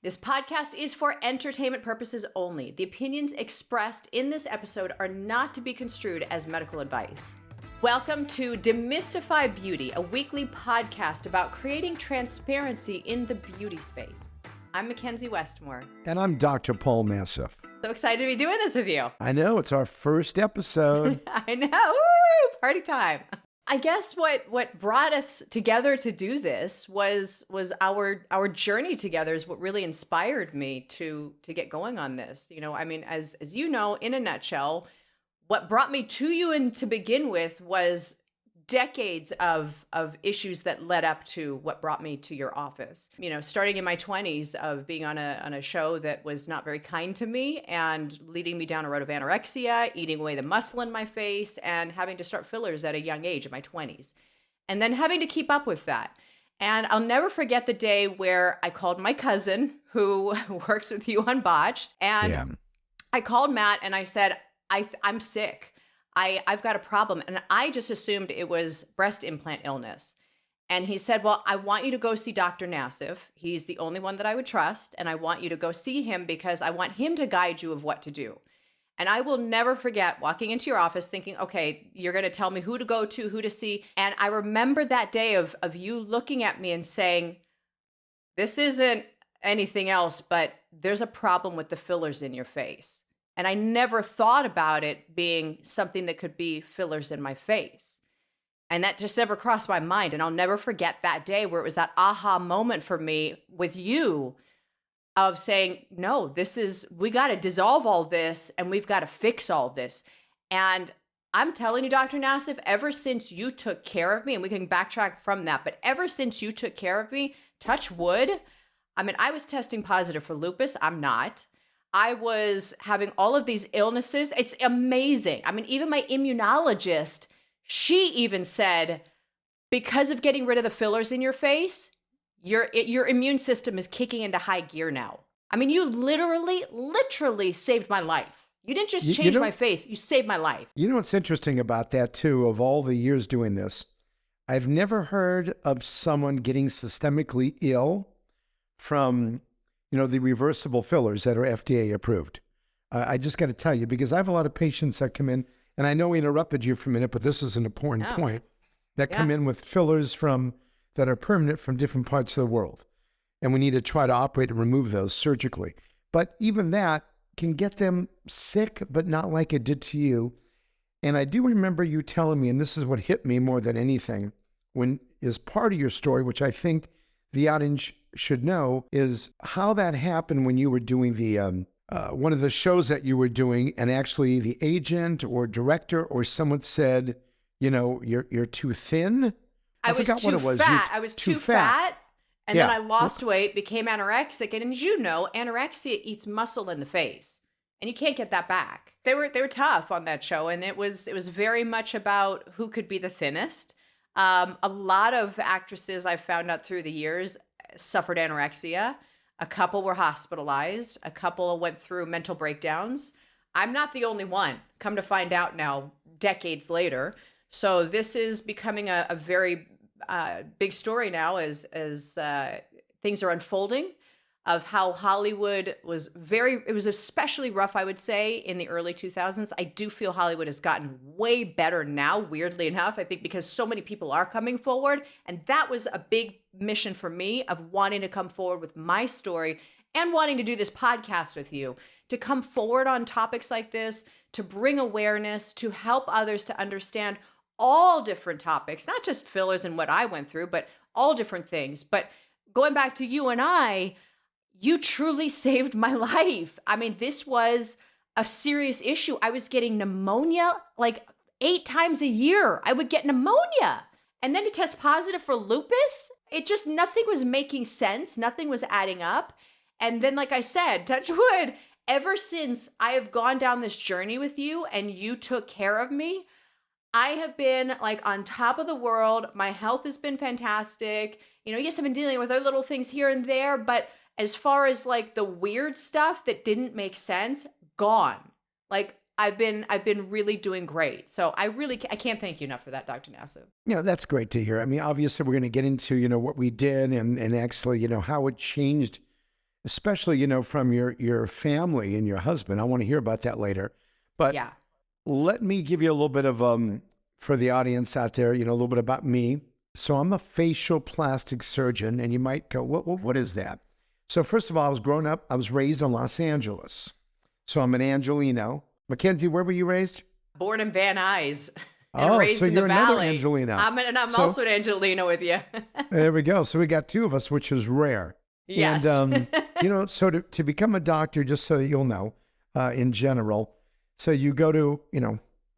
This podcast is for entertainment purposes only. The opinions expressed in this episode are not to be construed as medical advice. Welcome to Demystify Beauty, a weekly podcast about creating transparency in the beauty space. I'm McKenzie Westmore. And I'm Dr. Paul Nassif. So excited to be doing this with you. I know, it's our first episode. I know. Woo! Party time. I guess what brought us together to do this was our journey together is what really inspired me to get going on this. You know, I mean, as you know, in a nutshell, what brought me to you and to begin with was decades of issues that led up to what brought me to your office. You know, starting in my 20s of being on a show that was not very kind to me and leading me down a road of anorexia, eating away the muscle in my face, and having to start fillers at a young age in my 20s. And then having to keep up with that. And I'll never forget the day where I called my cousin who works with you on Botched. And I called Matt and I said, I'm sick. I've got a problem. And I just assumed it was breast implant illness. And he said, well, I want you to go see Dr. Nassif. He's the only one that I would trust. And I want you to go see him because I want him to guide you of what to do. And I will never forget walking into your office thinking, okay, you're going to tell me who to go to, who to see. And I remember that day of you looking at me and saying, this isn't anything else, but there's a problem with the fillers in your face. And I never thought about it being something that could be fillers in my face. And that just never crossed my mind. And I'll never forget that day where it was that aha moment for me with you of saying, no, we got to dissolve all this and we've got to fix all this. And I'm telling you, Dr. Nassif, ever since you took care of me, and we can backtrack from that, but ever since you took care of me, touch wood. I mean, I was testing positive for lupus. I'm not. I was having all of these illnesses. It's amazing. I mean, even my immunologist, she even said, because of getting rid of the fillers in your face, your immune system is kicking into high gear now. I mean, you literally saved my life. You didn't just change my face. You saved my life. You know what's interesting about that, too, of all the years doing this? I've never heard of someone getting systemically ill from the reversible fillers that are FDA approved. I just got to tell you, because I have a lot of patients that come in, and I know we interrupted you for a minute, but this is an important point, that come in with fillers that are permanent from different parts of the world. And we need to try to operate and remove those surgically. But even that can get them sick, but not like it did to you. And I do remember you telling me, and this is what hit me more than anything, when is part of your story, which I think the audience should know, is how that happened when you were doing the one of the shows that you were doing, and actually the agent or director or someone said, you're too thin. I was too fat. I was too fat. And then I lost weight, became anorexic. And as you know, anorexia eats muscle in the face. And you can't get that back. They were tough on that show. And it was very much about who could be the thinnest. A lot of actresses I've found out through the years suffered anorexia. A couple were hospitalized. A couple went through mental breakdowns. I'm not the only one, come to find out now, decades later. So this is becoming a very big story now as things are unfolding, of how Hollywood it was especially rough, I would say, in the early 2000s. I do feel Hollywood has gotten way better now, weirdly enough, I think because so many people are coming forward. And that was a big mission for me of wanting to come forward with my story and wanting to do this podcast with you, to come forward on topics like this, to bring awareness, to help others to understand all different topics, not just fillers and what I went through, but all different things. But going back to you and I, you truly saved my life. I mean, this was a serious issue. I was getting pneumonia like 8 times a year. I would get pneumonia. And then to test positive for lupus, nothing was making sense. Nothing was adding up. And then, like I said, touch wood, ever since I have gone down this journey with you and you took care of me, I have been like on top of the world. My health has been fantastic. Yes, I've been dealing with other little things here and there, but as far as like the weird stuff that didn't make sense, gone. Like I've been really doing great. So I can't thank you enough for that, Dr. Nassif. That's great to hear. I mean, obviously we're going to get into, what we did and actually, how it changed especially, from your family and your husband. I want to hear about that later. But Yeah. let me give you a little bit of, for the audience out there, a little bit about me. So I'm a facial plastic surgeon, and you might go, what is that? So first of all, I was raised in Los Angeles. So I'm an Angelino. Mackenzie, where were you raised? Born in Van Nuys and Oh, so raised in the you're another Valley. Angelino. I'm So also an Angelino with you. there we go. So we got two of us, which is rare. Yes. And, so to become a doctor, just so that you'll know, in general, so you go to,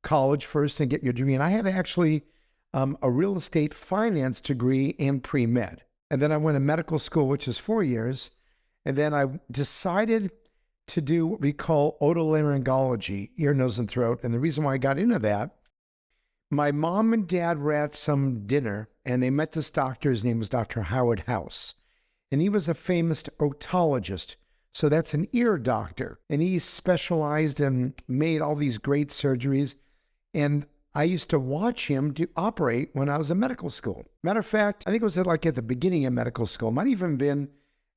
college first and get your degree. And I had actually a real estate finance degree and pre-med. And then I went to medical school, which is 4 years. And then I decided to do what we call otolaryngology, ear, nose, and throat. And the reason why I got into that, my mom and dad were at some dinner, and they met this doctor. His name was Dr. Howard House. And he was a famous otologist. So that's an ear doctor. And he specialized and made all these great surgeries. And I used to watch him operate when I was in medical school. Matter of fact, I think it was at the beginning of medical school. Might even been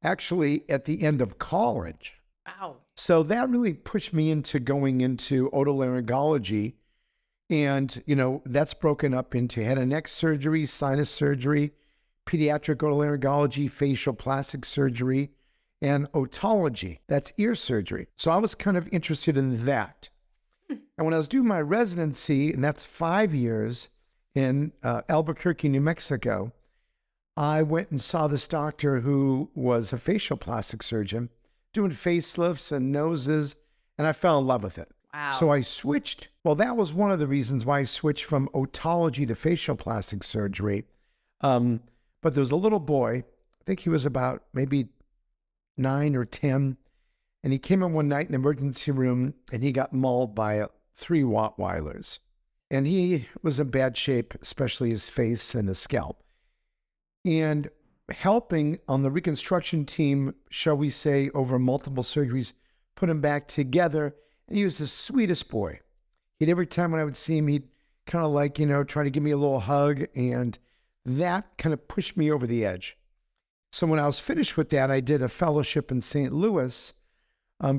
actually at the end of college. Wow. So that really pushed me into going into otolaryngology. And, that's broken up into head and neck surgery, sinus surgery, pediatric otolaryngology, facial plastic surgery, and otology. That's ear surgery. So I was kind of interested in that. And when I was doing my residency, and that's 5 years in Albuquerque, New Mexico, I went and saw this doctor who was a facial plastic surgeon doing facelifts and noses, and I fell in love with it. Wow. So I switched. Well, that was one of the reasons why I switched from otology to facial plastic surgery. But there was a little boy, I think he was about maybe 9 or 10, and he came in one night in the emergency room, and he got mauled by 3 Rottweilers. And he was in bad shape, especially his face and his scalp. And helping on the reconstruction team, shall we say, over multiple surgeries, put him back together. And he was the sweetest boy. Every time when I would see him, he'd kind of try to give me a little hug. And that kind of pushed me over the edge. So when I was finished with that, I did a fellowship in St. Louis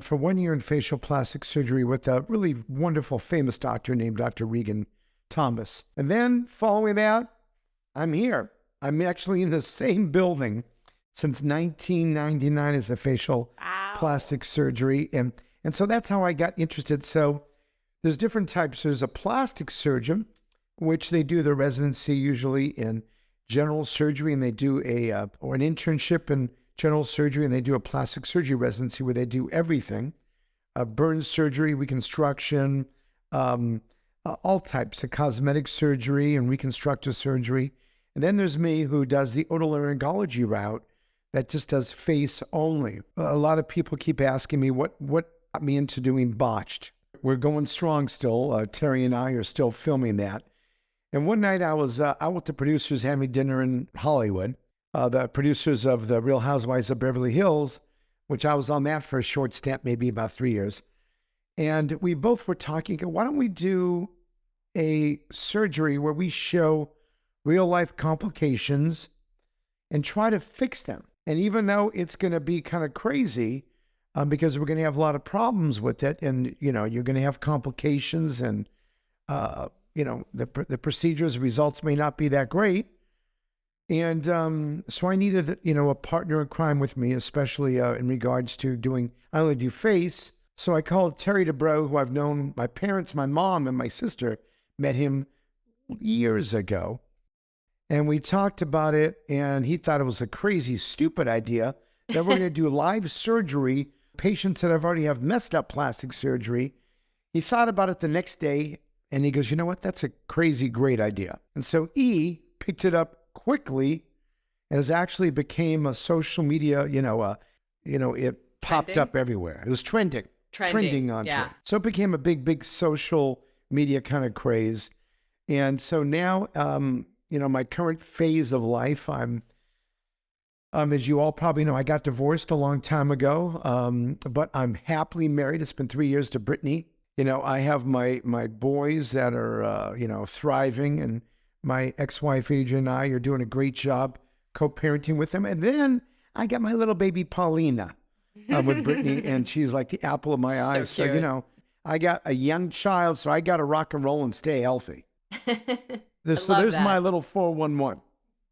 for 1 year in facial plastic surgery with a really wonderful, famous doctor named Dr. Regan Thomas. And then following that, I'm here. I'm actually in the same building since 1999 as a facial plastic surgery. And so that's how I got interested. So there's different types. There's a plastic surgeon, which they do their residency usually in general surgery, and they do or an internship in general surgery, and they do a plastic surgery residency where they do everything, burn surgery, reconstruction, all types of cosmetic surgery and reconstructive surgery. And then there's me, who does the otolaryngology route that just does face only. A lot of people keep asking me what got me into doing Botched. We're going strong still. Terry and I are still filming that. And one night I was out with the producers having dinner in Hollywood, the producers of The Real Housewives of Beverly Hills, which I was on that for a short stint, maybe about 3 years. And we both were talking, why don't we do a surgery where we show real life complications and try to fix them? And even though it's going to be kind of crazy, because we're going to have a lot of problems with it, and, you're going to have complications, and, the procedures results may not be that great. And so I needed, a partner in crime with me, especially in regards to I only do face. So I called Terry DeBro, who I've known, my parents, my mom, and my sister met him years ago. And we talked about it, and he thought it was a crazy, stupid idea that we're going to do live surgery, patients that have already have messed up plastic surgery. He thought about it the next day, and he goes, you know what? That's a crazy, great idea. And so E picked it up quickly, and it actually became a social media, it popped up everywhere. It was trending on Twitter. So it became a big social media kind of craze. And so now, my current phase of life, I'm, as you all probably know, I got divorced a long time ago, but I'm happily married. It's been 3 years to Brittany. I have my boys that are, thriving, and my ex-wife, Adrian, and I are doing a great job co-parenting with them. And then I got my little baby, Paulina. with Brittany, and she's like the apple of my So eye. So, cute. I got a young child, so I got to rock and roll and stay healthy. I So love there's my that. little 411.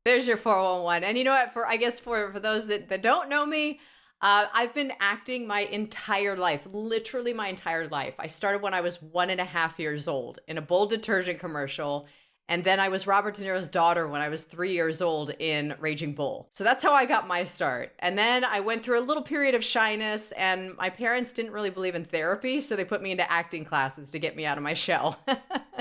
There's your 411. And you know what? I guess for those that don't know me, I've been acting my entire life, literally my entire life. I started when I was 1.5 years old in a Bold detergent commercial. And then I was Robert De Niro's daughter when I was 3 years old in Raging Bull. So that's how I got my start. And then I went through a little period of shyness, and my parents didn't really believe in therapy. So they put me into acting classes to get me out of my shell.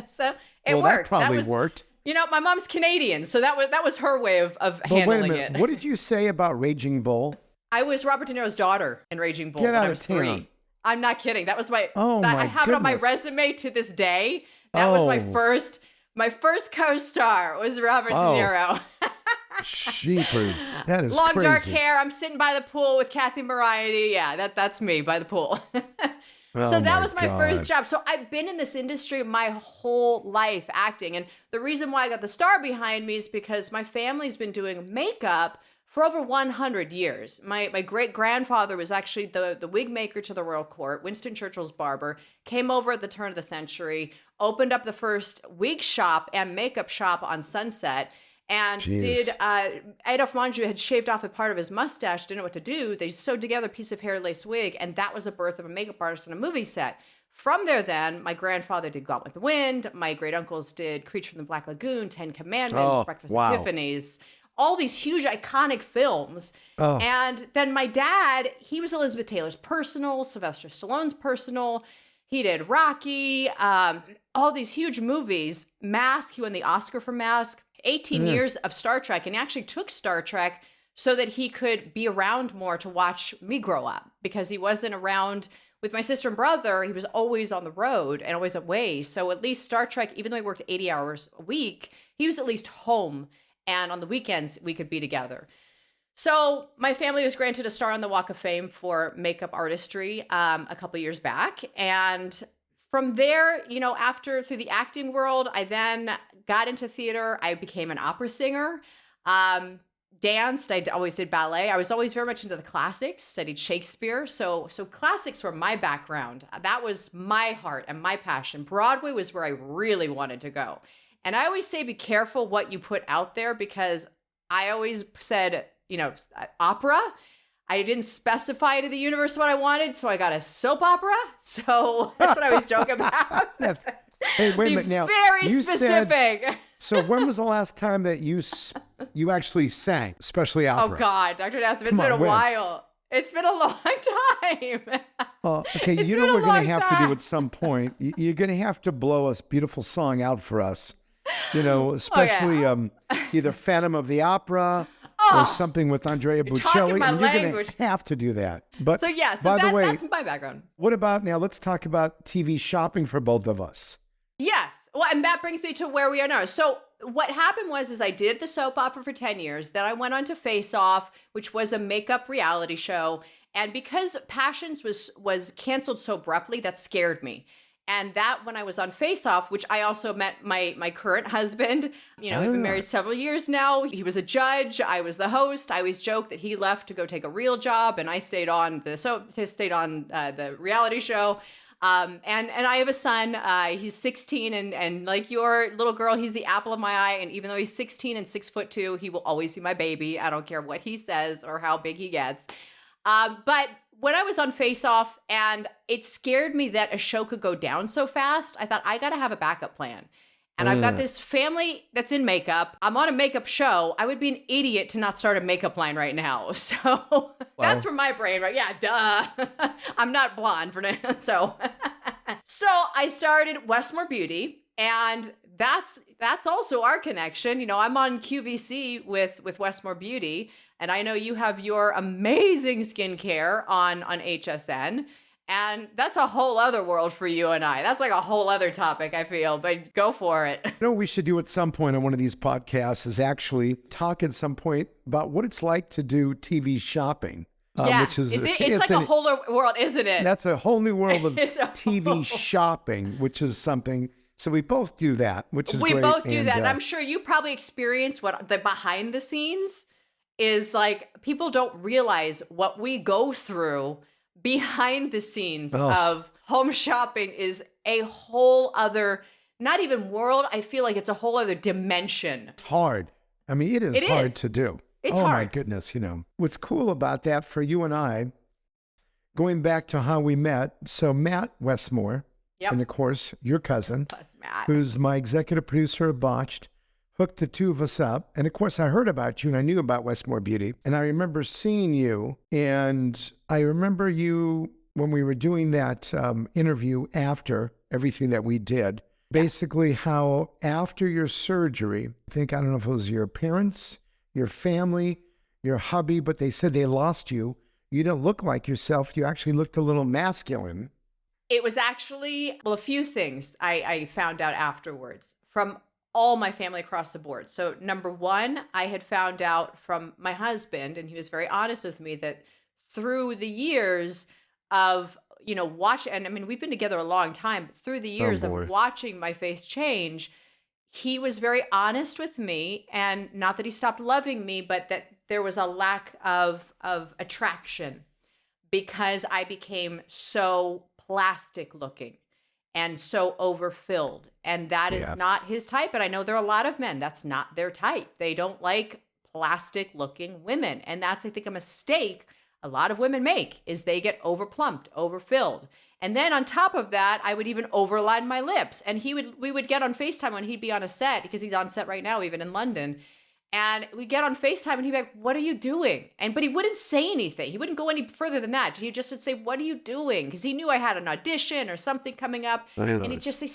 So it Well, that worked. That probably was, worked. my mom's Canadian. So that was her way of But wait a handling minute. it. What did you say about Raging Bull? I was Robert De Niro's daughter in Raging Bull Get when out I of was town. 3. I'm not kidding. That was Oh, I my have it on my goodness. resume to this day. That was Oh, my first co-star was Robert De oh, Niro. sheepers. That is Long dark crazy. hair. I'm sitting by the pool with Kathy Moriarty. Yeah, that's me by the pool. So Oh, that my was my first God. job. So I've been in this industry my whole life acting. And the reason why I got the star behind me is because my family's been doing makeup for over 100 years. My great grandfather was actually the wig maker to the royal court, Winston Churchill's barber, came over at the turn of the century, opened up the first wig shop and makeup shop on Sunset. And Jeez. Adolphe Monjou had shaved off a part of his mustache, didn't know what to do. They sewed together a piece of hair lace wig, and that was the birth of a makeup artist on a movie set. From there, then, my grandfather did Gone with the Wind. My great uncles did Creature from the Black Lagoon, Ten Commandments, Oh, Breakfast at wow. Tiffany's, all these huge iconic films. Oh, And then my dad, he was Elizabeth Taylor's personal, Sylvester Stallone's personal. He did Rocky, all these huge movies. Mask, he won the Oscar for Mask. 18 ugh. years of Star Trek, and he actually took Star Trek so that he could be around more to watch me grow up, because he wasn't around with my sister and brother. He was always on the road and always away. So at least Star Trek, even though he worked 80 hours a week, he was at least home. And on the weekends, we could be together. So my family was granted a star on the Walk of Fame for makeup artistry a couple years back. And from there, after through the acting world, I then got into theater. I became an opera singer, danced. I always did ballet. I was always very much into the classics, studied Shakespeare. So classics were my background. That was my heart and my passion. Broadway was where I really wanted to go. And I always say, be careful what you put out there, because I always said, opera. I didn't specify to the universe what I wanted, so I got a soap opera. So that's what I always joke about. Hey, wait a Be minute now. very You said, specific. so when was the last time that you actually sang, especially Oh opera? God, Dr. Nassif, it's Come been a on, when? while. It's been a long time. Okay, It's you know been a what we're going long to have to time. do at some point. You're going to have to blow a beautiful song out for us. Oh Especially yeah. either Phantom of the Opera or Oh, something with Andrea you're talking Bocelli. my I mean, you're going language. to have to do that. But So yeah, so by the way, that's my background. what about now? Let's talk about TV shopping for both of us. Yes. Well, and that brings me to where we are now. So what happened was I did the soap opera for 10 years. Then I went on to Face Off, which was a makeup reality show. And because Passions was canceled so abruptly, that scared me. And that when I was on Face Off, which I also met my current husband, we've been Ah, married several years now. He was a judge. I was the host. I always joke that he left to go take a real job, and I stayed on the reality show. And I have a son. He's 16, and like your little girl, he's the apple of my eye. And even though he's 16 and 6'2", he will always be my baby. I don't care what he says or how big he gets. But when I was on Face Off, and it scared me that a show could go down so fast, I thought I got to have a backup plan. And I've got ah. this family that's in makeup. I'm on a makeup show. I would be an idiot to not start a makeup line right now. So that's Well, where my brain, right? Yeah, duh. I'm not blonde for now. So, so I started Westmore Beauty, and that's also our connection. I'm on QVC with Westmore Beauty, and I know you have your amazing skincare on HSN. And that's a whole other world for you and I. That's like a whole other topic, I feel, but go for it. what we should do at some point on one of these podcasts is actually talk at some point about what it's like to do TV shopping, which Yes. is It's like a whole other world, isn't it? that's a whole new world of It's a TV shopping, which is something. So we both do that, which is we great. both do And that. And I'm sure you probably experience what the behind the scenes is like people don't realize what we go through behind the scenes Oh, of home shopping is a whole other, not even world. I feel like it's a whole other dimension. it's hard. I mean, it is It hard is. to do. It's Oh my hard. goodness, What's cool about that for you and I, going back to how we met, so Matt Westmore, and Yep. of course, your cousin, Plus Matt. who's my executive producer of Botched, hooked the two of us up. And of course, I heard about you and I knew about Westmore Beauty. And I remember seeing you. And I remember you when we were doing that interview after everything that we did. Yeah. Basically, how after your surgery, I don't know if it was your parents, your family, your hubby, but they said they lost you. You didn't look like yourself. You actually looked a little masculine. It was actually, well, a few things I found out afterwards from all my family across the board. So, number one, I had found out from my husband, and he was very honest with me, that through the years of, and I mean, we've been together a long time, but through the Oh, years boy. of watching my face change, he was very honest with me. And not that he stopped loving me, but that there was a lack of attraction because I became so plastic looking and so overfilled. And that is Yeah. not his type. And I know there are a lot of men, that's not their type. They don't like plastic looking women. And that's, I think, a mistake a lot of women make, is they get overplumped, overfilled. And then on top of that, I would even overline my lips. And we would get on FaceTime when he'd be on a set, because he's on set right now, even in London. And we'd get on FaceTime and he'd be like, "What are you doing?" But he wouldn't say anything. He wouldn't go any further than that. He just would say, "What are you doing?" Because he knew I had an audition or something coming up. I know. And he'd just say,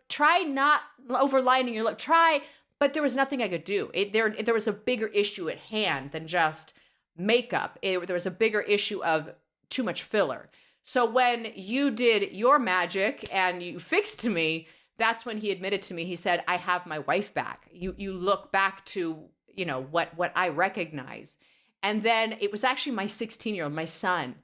"Try not overlining your lip. Try." But there was nothing I could do. There was a bigger issue at hand than just makeup. There was a bigger issue of too much filler. So when you did your magic and you fixed me, that's when he admitted to me. He said, "I have my wife back. You look back to, what I recognize." And then it was actually my 16-year-old, my son,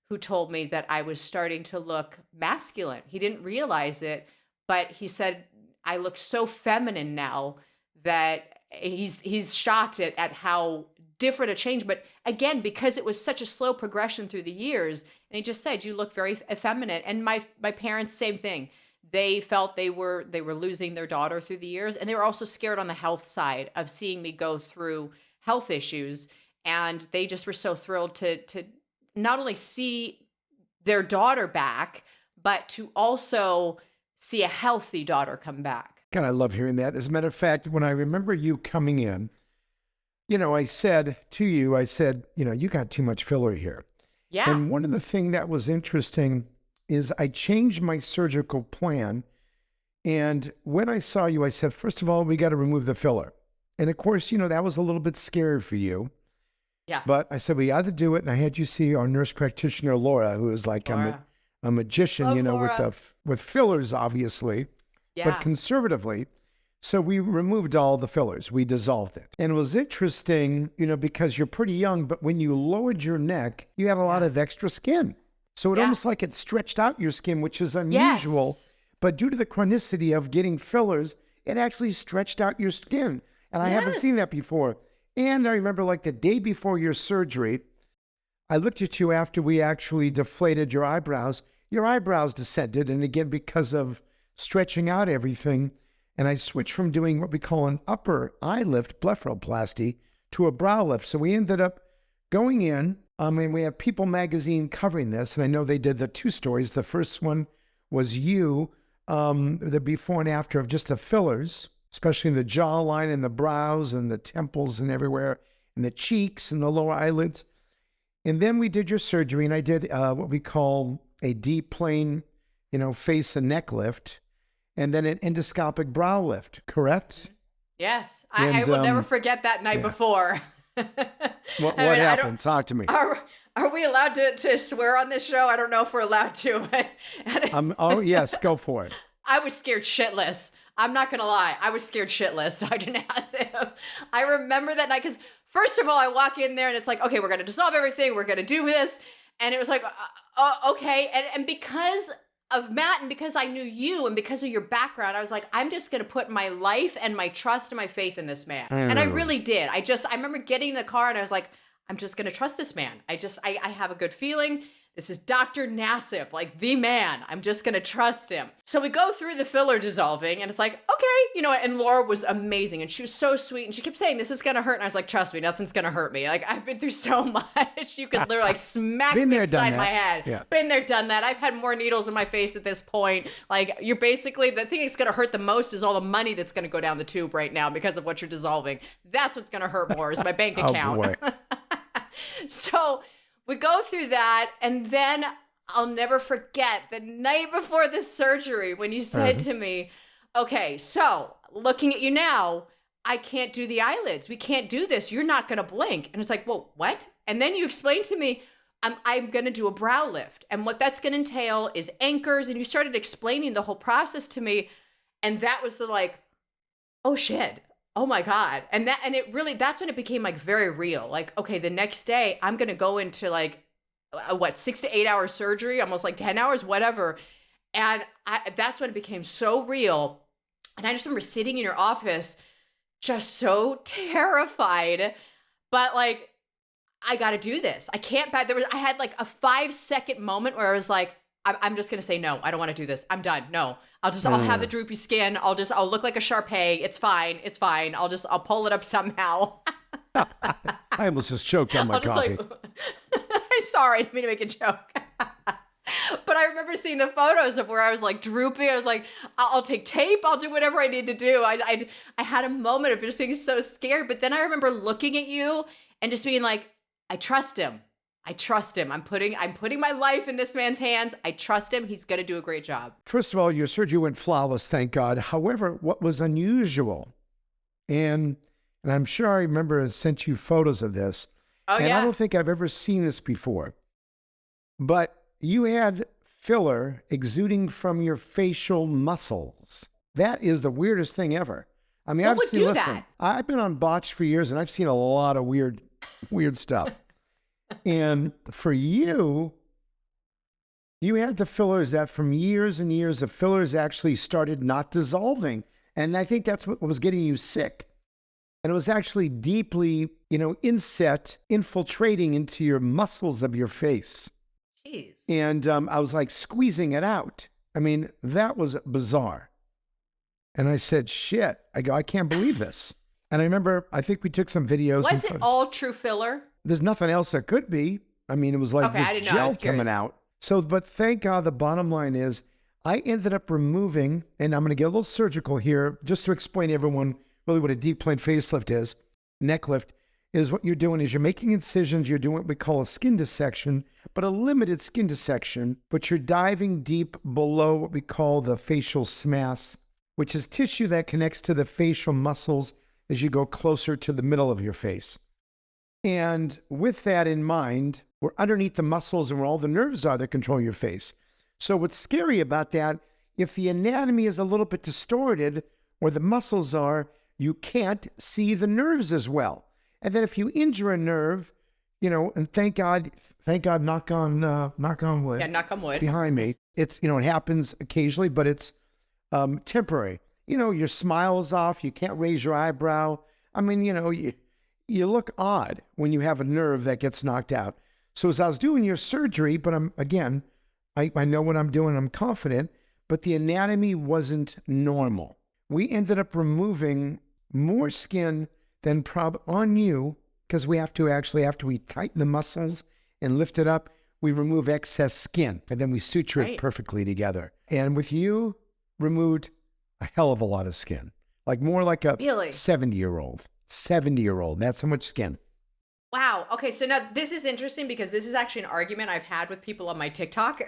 who told me that I was starting to look masculine. He didn't realize it, but he said, "I look so feminine now," that he's shocked at how different a change. But again, because it was such a slow progression through the years, and he just said, "You look very effeminate." And my parents, same thing. They felt they were losing their daughter through the years, and they were also scared on the health side of seeing me go through health issues. And they just were so thrilled to not only see their daughter back, but to also see a healthy daughter come back. God, I love hearing that. As a matter of fact, when I remember you coming in, I said to you, you got too much filler here. Yeah. And one of the things that was interesting is I changed my surgical plan. And when I saw you, I said, first of all, we got to remove the filler. And of course, that was a little bit scary for you. Yeah. But I said, we got to do it. And I had you see our nurse practitioner, Laura, who is like Laura. a magician, Love with with fillers, obviously, Yeah. but conservatively. So we removed all the fillers. We dissolved it. And it was interesting, because you're pretty young, but when you lowered your neck, you had a lot of extra skin. So it almost like it stretched out your skin, which is unusual. Yes. But due to the chronicity of getting fillers, it actually stretched out your skin. And I haven't seen that before. And I remember like the day before your surgery, I looked at you after we actually deflated your eyebrows. Your eyebrows descended. And again, because of stretching out everything, and I switched from doing what we call an upper eye lift, blepharoplasty, to a brow lift. So we ended up going in, and we have People magazine covering this. And I know they did the two stories. The first one was you, the before and after of just the fillers, especially in the jawline and the brows and the temples and everywhere, and the cheeks and the lower eyelids. And then we did your surgery, and I did what we call a deep plane, face and neck lift, and then an endoscopic brow lift, correct? Yes. I will never forget that night before. What happened? Talk to me. Are we allowed to swear on this show? I don't know if we're allowed to. Oh, yes, go for it. I was scared shitless. I'm not going to lie. I was scared shitless, Dr. Nassif. I remember that night because, first of all, I walk in there and it's like, okay, we're going to dissolve everything. We're going to do this. And it was like, okay. And because of Matt, and because I knew you and because of your background, I was like, I'm just going to put my life and my trust and my faith in this man. And I really did. I remember getting in the car and I was like, I'm just going to trust this man. I have a good feeling. This is Dr. Nassif, like the man. I'm just going to trust him. So we go through the filler dissolving and it's like, okay, and Laura was amazing and she was so sweet and she kept saying, this is going to hurt. And I was like, trust me, nothing's going to hurt me. Like I've been through so much. You could literally like smack me upside my head. Yeah. Been there, done that. I've had more needles in my face at this point. Like you're basically, the thing that's going to hurt the most is all the money that's going to go down the tube right now because of what you're dissolving. That's what's going to hurt more is my bank account. Oh, boy. So we go through that, and then I'll never forget the night before the surgery when you said to me, okay, so looking at you now, I can't do the eyelids. We can't do this. You're not going to blink. And it's like, well, what? And then you explained to me, I'm going to do a brow lift. And what that's going to entail is anchors. And you started explaining the whole process to me. And that was the like, oh shit. Oh my God. And it really, that's when it became like very real. Like, okay, the next day I'm going to go into like, 6 to 8 hour surgery, almost like 10 hours, whatever. And that's when it became so real. And I just remember sitting in your office, just so terrified, but like, I got to do this. I can't back. I had like a 5-second moment where I was like, I'm just going to say, no, I don't want to do this. I'm done. No, I'll have the droopy skin. I'll look like a Shar-Pei. It's fine. It's fine. I'll pull it up somehow. I almost just choked on my coffee. Sorry, I didn't mean to make a joke. But I remember seeing the photos of where I was like droopy. I was like, I'll take tape. I'll do whatever I need to do. I had a moment of just being so scared. But then I remember looking at you and just being like, I trust him. I trust him. I'm putting my life in this man's hands. I trust him. He's going to do a great job. First of all, your surgery went flawless, thank God. However, what was unusual, and I'm sure I remember I sent you photos of this. Oh, and yeah. I don't think I've ever seen this before. But you had filler exuding from your facial muscles. That is the weirdest thing ever. I mean, I've been on Botched for years and I've seen a lot of weird stuff. And for you had the fillers that from years and years, the fillers actually started not dissolving. And I think that's what was getting you sick. And it was actually deeply, infiltrating into your muscles of your face. Jeez. And I was like squeezing it out. I mean, that was bizarre. And I said, shit, I can't believe this. And I remember, I think we took some videos. Was it all true filler? There's nothing else that could be. I mean, it was like this gel coming out. So, but thank God, the bottom line is I ended up removing, and I'm going to get a little surgical here just to explain to everyone really what a deep plane facelift is. Neck lift is what you're doing is you're making incisions. You're doing what we call a skin dissection, but a limited skin dissection, but you're diving deep below what we call the facial SMAS, which is tissue that connects to the facial muscles as you go closer to the middle of your face. And with that in mind, we're underneath the muscles and where all the nerves are that control your face. So what's scary about that, if the anatomy is a little bit distorted where the muscles are, you can't see the nerves as well. And then if you injure a nerve, and thank God, knock on wood. Yeah, knock on wood. Behind me. It's, it happens occasionally, but it's temporary. Your smile is off. You can't raise your eyebrow. I mean, you look odd when you have a nerve that gets knocked out. So as I was doing your surgery, but I know what I'm doing. I'm confident, but the anatomy wasn't normal. We ended up removing more skin than on you because we have to actually, after we tighten the muscles and lift it up, we remove excess skin and then we suture it perfectly together. And with you, removed a hell of a lot of skin, like more like a 70-year-old. 70-year-old. That's how much skin. Wow. Okay. So now this is interesting because this is actually an argument I've had with people on my TikTok.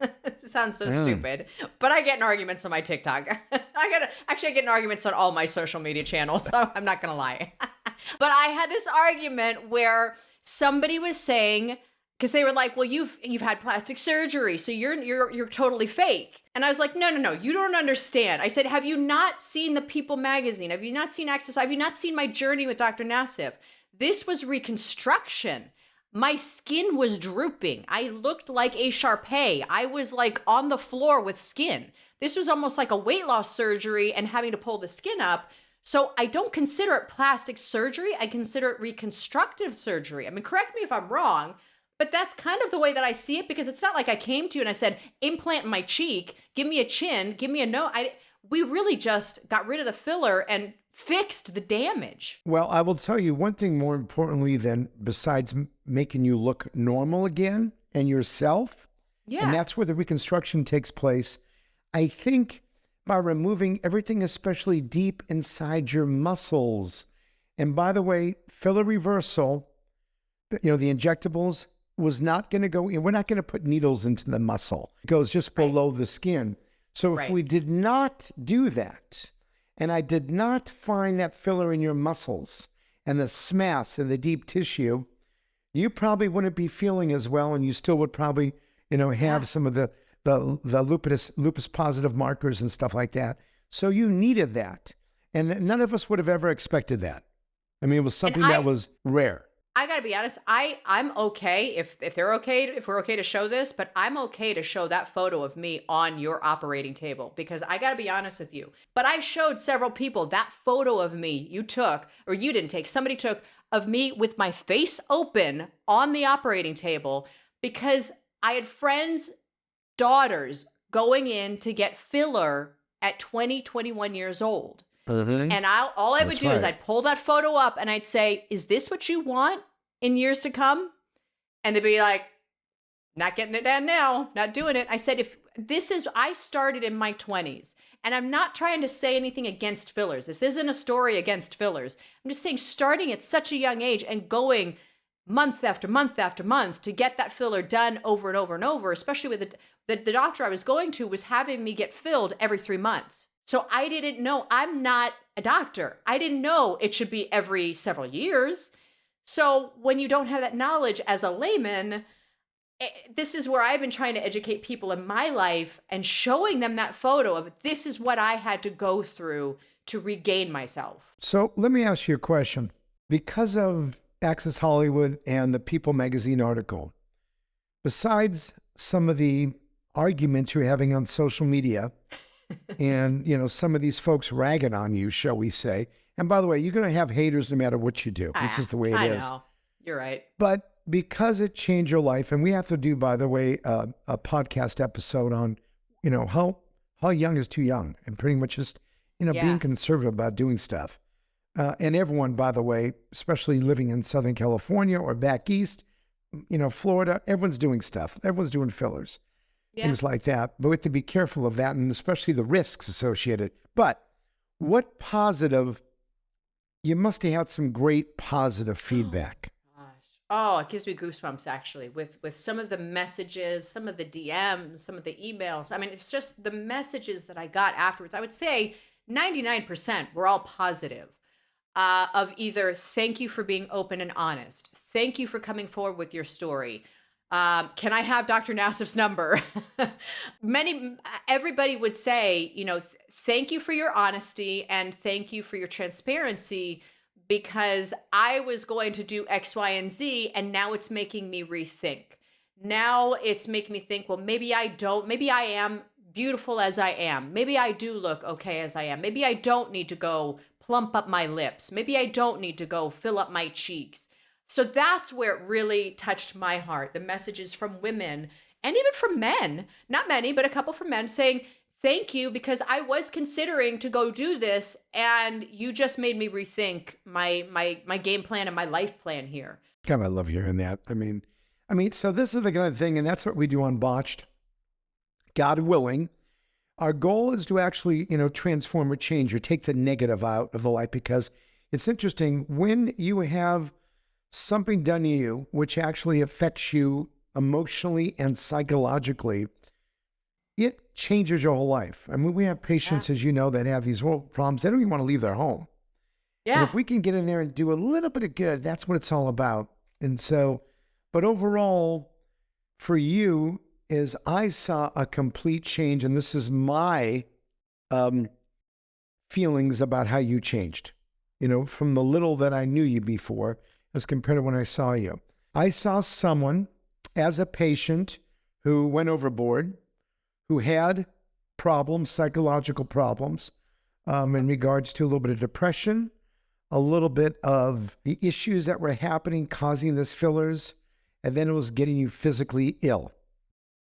It sounds so stupid, but I get in arguments on my TikTok. I get in arguments on all my social media channels. So I'm not going to lie. But I had this argument where somebody was saying, because they were like, well, you've had plastic surgery, so you're totally fake. And I was like, no, you don't understand. I said, have you not seen the People magazine? Have you not seen Access? Have you not seen my journey with Dr. Nassif? This was reconstruction. my skin was drooping. I looked like a Shar-Pei. I was like on the floor with skin. This was almost like a weight loss surgery and having to pull the skin up. So I don't consider it plastic surgery. I consider it reconstructive surgery. I mean, correct me if I'm wrong, but that's kind of the way that I see it, because it's not like I came to you and I said, implant in my cheek, give me a chin, give me a nose. We really just got rid of the filler and fixed the damage. Well, I will tell you one thing more importantly than besides making you look normal again and yourself, Yeah. and that's where the reconstruction takes place. I think by removing everything, especially deep inside your muscles. And by the way, filler reversal, the injectables was not going to go in. We're not going to put needles into the muscle. It goes just below the skin. So if we did not do that, and I did not find that filler in your muscles and the SMAS and the deep tissue, you probably wouldn't be feeling as well, and you still would probably, have some of the lupus positive markers and stuff like that. So you needed that. And none of us would have ever expected that. I mean, it was something that was rare. I gotta be honest, I'm okay if they're okay, if we're okay to show this, but I'm okay to show that photo of me on your operating table, because I gotta be honest with you. But I showed several people that photo of me you took, or you didn't take, somebody took, of me with my face open on the operating table, because I had friends' daughters going in to get filler at 20, 21 years old. And all I would do is I'd pull that photo up and I'd say, is this what you want in years to come? And they'd be like, not getting it done now, not doing it. I said, I started in my 20s, and I'm not trying to say anything against fillers. This isn't a story against fillers. I'm just saying, starting at such a young age and going month after month after month to get that filler done over and over and over, especially with the doctor I was going to was having me get filled every 3 months. So I didn't know, I'm not a doctor. I didn't know it should be every several years. So when you don't have that knowledge as a layman, this is where I've been trying to educate people in my life and showing them that photo of, this is what I had to go through to regain myself. So let me ask you a question. Because of Access Hollywood and the People magazine article, besides some of the arguments you're having on social media, and, some of these folks ragging on you, shall we say. And by the way, you're going to have haters no matter what you do, which is the way it is. I know. You're right. But because it changed your life, and we have to do, by the way, a podcast episode on, how young is too young, and pretty much just, being conservative about doing stuff. And everyone, by the way, especially living in Southern California or back east, Florida, everyone's doing stuff. Everyone's doing fillers. Things like that. But we have to be careful of that, and especially the risks associated. But what positive, you must have had some great positive feedback. Oh, it gives me goosebumps, actually, with some of the messages, some of the DMs, some of the emails. I mean, it's just the messages that I got afterwards. I would say 99% were all positive. Of either, thank you for being open and honest. Thank you for coming forward with your story. Can I have Dr. Nassif's number? Everybody would say, thank you for your honesty and thank you for your transparency, because I was going to do X, Y, and Z, and now it's making me rethink. Now it's making me think, well, maybe I am beautiful as I am. Maybe I do look okay as I am. Maybe I don't need to go plump up my lips. Maybe I don't need to go fill up my cheeks. So that's where it really touched my heart. The messages from women and even from men, not many, but a couple from men saying, thank you, because I was considering to go do this, and you just made me rethink my game plan and my life plan here. God, I love hearing that. I mean, so this is the kind of thing, and that's what we do on Botched. God willing, our goal is to actually, transform or change or take the negative out of the life, because it's interesting when you have something done to you, which actually affects you emotionally and psychologically, it changes your whole life. I mean, we have patients, as you know, that have these whole problems. They don't even want to leave their home. Yeah. And if we can get in there and do a little bit of good, that's what it's all about. And so, but overall, for you, is I saw a complete change, and this is my feelings about how you changed, from the little that I knew you before as compared to when I saw you. I saw someone as a patient who went overboard, who had problems, psychological problems, in regards to a little bit of depression, a little bit of the issues that were happening causing this fillers, and then it was getting you physically ill.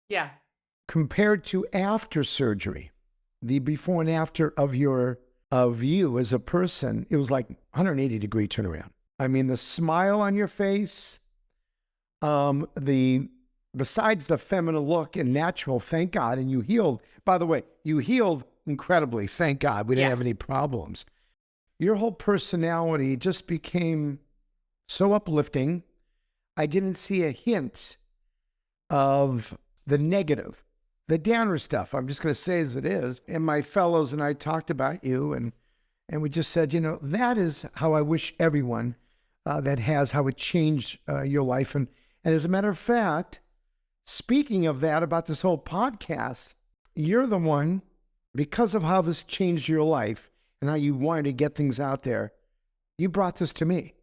Yeah. Compared to after surgery, the before and after of you as a person, it was like 180-degree turnaround. I mean, the smile on your face, besides the feminine look and natural, thank God, and you healed. By the way, you healed incredibly, thank God. We didn't have any problems. Your whole personality just became so uplifting. I didn't see a hint of the negative, the downer stuff. I'm just going to say as it is. And my fellows and I talked about you, and we just said, that is how I wish everyone that has how it changed your life. And as a matter of fact, speaking of that, about this whole podcast, you're the one, because of how this changed your life and how you wanted to get things out there, you brought this to me.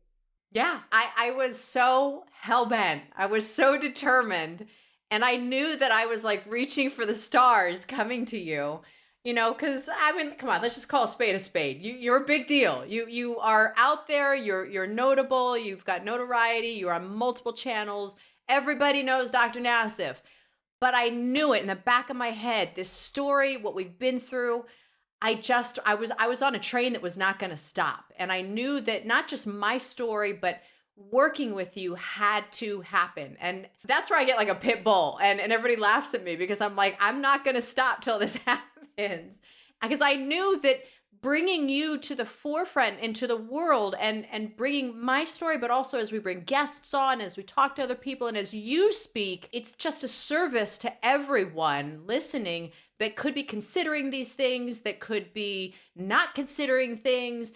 Yeah, I was so hell-bent. I was so determined. And I knew that I was like reaching for the stars coming to you, because I mean, come on, let's just call a spade a spade. You're a big deal. You are out there. You're notable. You've got notoriety. You're on multiple channels. Everybody knows Dr. Nassif. But I knew it in the back of my head, this story, what we've been through. I was on a train that was not going to stop. And I knew that not just my story, but working with you had to happen. And that's where I get like a pit bull, and everybody laughs at me because I'm like, I'm not going to stop till this happens. Because I knew that bringing you to the forefront into the world and bringing my story, but also as we bring guests on, as we talk to other people, and as you speak, it's just a service to everyone listening that could be considering these things, that could be not considering things.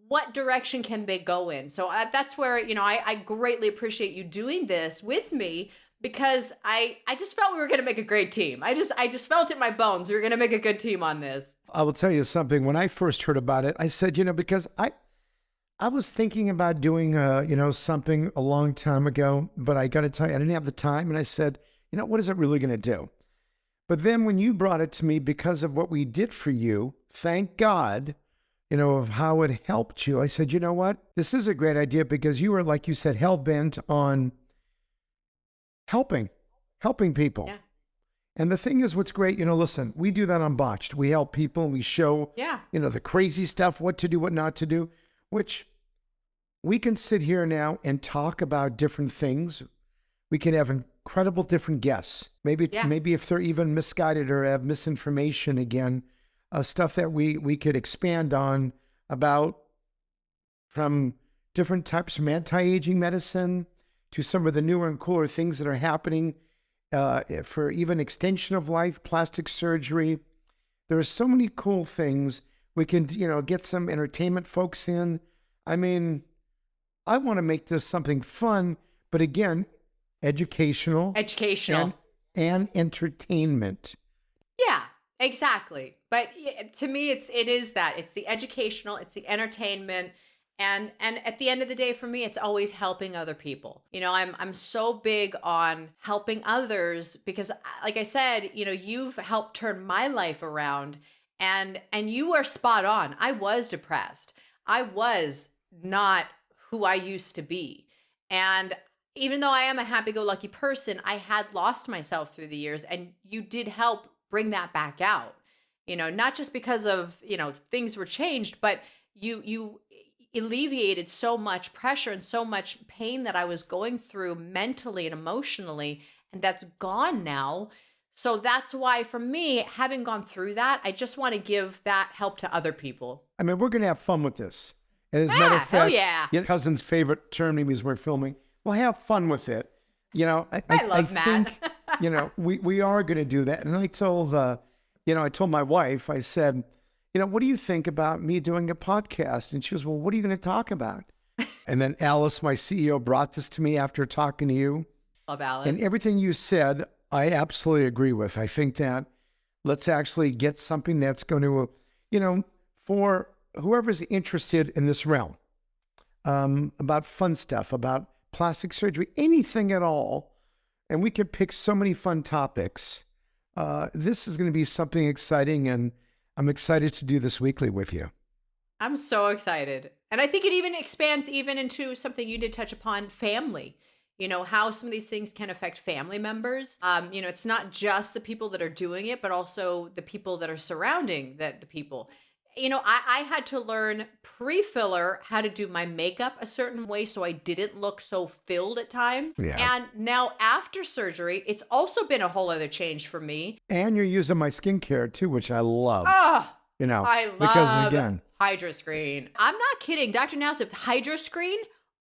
What direction can they go in? So that's where, I greatly appreciate you doing this with me, because I just felt we were going to make a great team. I just felt it in my bones. We were going to make a good team on this. I will tell you something. When I first heard about it, I said, because I was thinking about doing, something a long time ago, but I got to tell you, I didn't have the time. And I said, what is it really going to do? But then when you brought it to me, because of what we did for you, thank God, of how it helped you, I said, you know what? This is a great idea, because you were, like you said, hell-bent on helping people. Yeah. And the thing is, what's great, listen, we do that on Botched. We help people and we show, the crazy stuff, what to do, what not to do, which we can sit here now and talk about different things. We can have incredible different guests. Maybe if they're even misguided or have misinformation again, stuff that we could expand on about, from different types of anti-aging medicine to some of the newer and cooler things that are happening for even extension of life, plastic surgery. There are so many cool things. We can, get some entertainment folks in. I mean, I want to make this something fun, but again, educational and entertainment. Yeah, exactly. But to me, it is that. It's the educational, it's the entertainment. And at the end of the day, for me, it's always helping other people. I'm so big on helping others because, like I said, you've helped turn my life around, and you are spot on. I was depressed. I was not who I used to be. And even though I am a happy-go-lucky person, I had lost myself through the years, and you did help bring that back out. Not just because of, things were changed, but you alleviated so much pressure and so much pain that I was going through mentally and emotionally, and that's gone now. So that's why, for me, having gone through that, I just want to give that help to other people. I mean, we're going to have fun with this. And as a matter of fact, hell yeah. Your cousin's favorite term is we're filming. We'll have fun with it. I love Matt. think, we are going to do that. And I told, I told my wife, I said, what do you think about me doing a podcast? And she goes, well, what are you going to talk about? And then Alice, my CEO, brought this to me after talking to you. Love Alice. And everything you said, I absolutely agree with. I think that let's actually get something that's going to, for whoever's interested in this realm, about fun stuff, about plastic surgery, anything at all. And we could pick so many fun topics. This is going to be something exciting, and I'm excited to do this weekly with you. I'm so excited. And I think it even expands even into something you did touch upon, family. You know, how some of these things can affect family members. You know, it's not just the people that are doing it, but also the people that are surrounding the people. You know, I had to learn pre-filler how to do my makeup a certain way so I didn't look so filled at times. Yeah. And now after surgery, it's also been a whole other change for me. And you're using my skincare too, which I love. Oh, You know, I love because again, Hydra Screen. I'm not kidding. Dr. Nassif, Hydra Screen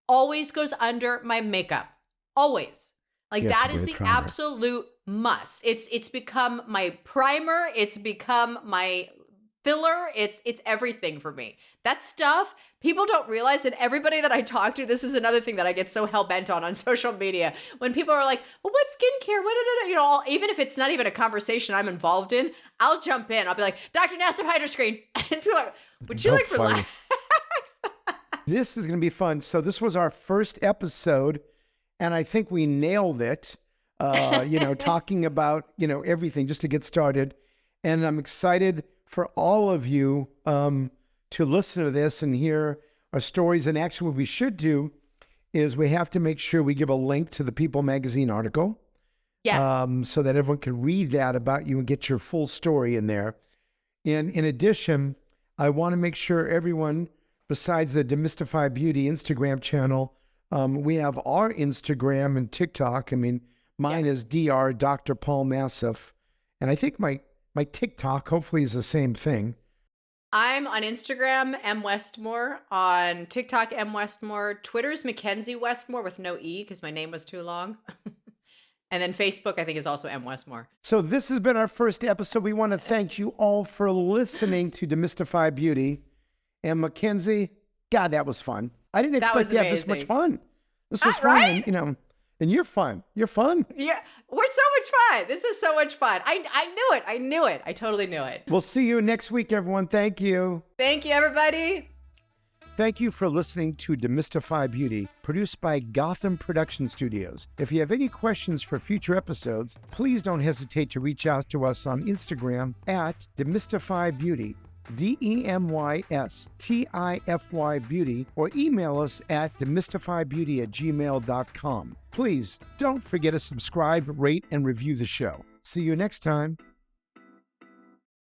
always goes under my makeup. Always. Like Yeah, that it's a is great the primer. absolute must. It's become my primer. It's become my filler. It's everything for me. That stuff people don't realize, and everybody that I talk to, this is another thing that I get so hell-bent on social media. When people are like, well, what skincare? What, you know, even if it's not even a conversation I'm involved in, I'll jump in. I'll be like, Dr. Nassif Hydra Screen. And people are like, would you like funny. relax? This is going to be fun. So this was our first episode, and I think we nailed it. You know, talking about, you know, everything just to get started. And I'm excited for all of you to listen to this and hear our stories. And actually what we should do is we have to make sure we give a link to the People magazine article. Yes. So that everyone can read that about you and get your full story in there. And in addition, I want to make sure everyone, besides the Demystify Beauty Instagram channel, we have our Instagram and TikTok. I mean, mine is Dr. Dr. Paul Nassif. And I think my TikTok hopefully is the same thing. I'm on Instagram, M. Westmore. On TikTok, M. Westmore. Twitter's McKenzie Westmore with no E because my name was too long. And then Facebook, I think, is also M. Westmore. So this has been our first episode. We want to thank you all for listening to Demystify Beauty. And Mackenzie, God, that was fun. I didn't expect to have this much fun. This was fun, right? and, you know, and you're fun. You're fun. Yeah, we're so much fun. This is so much fun. I knew it. I knew it. I totally knew it. We'll see you next week, everyone. Thank you. Thank you, everybody. Thank you for listening to Demystify Beauty, produced by Gotham Production Studios. If you have any questions for future episodes, please don't hesitate to reach out to us on Instagram at Demystify Beauty, DEMYSTIFY Beauty, or email us at demystifybeauty@gmail.com. Please don't forget to subscribe, rate, and review the show. See you next time.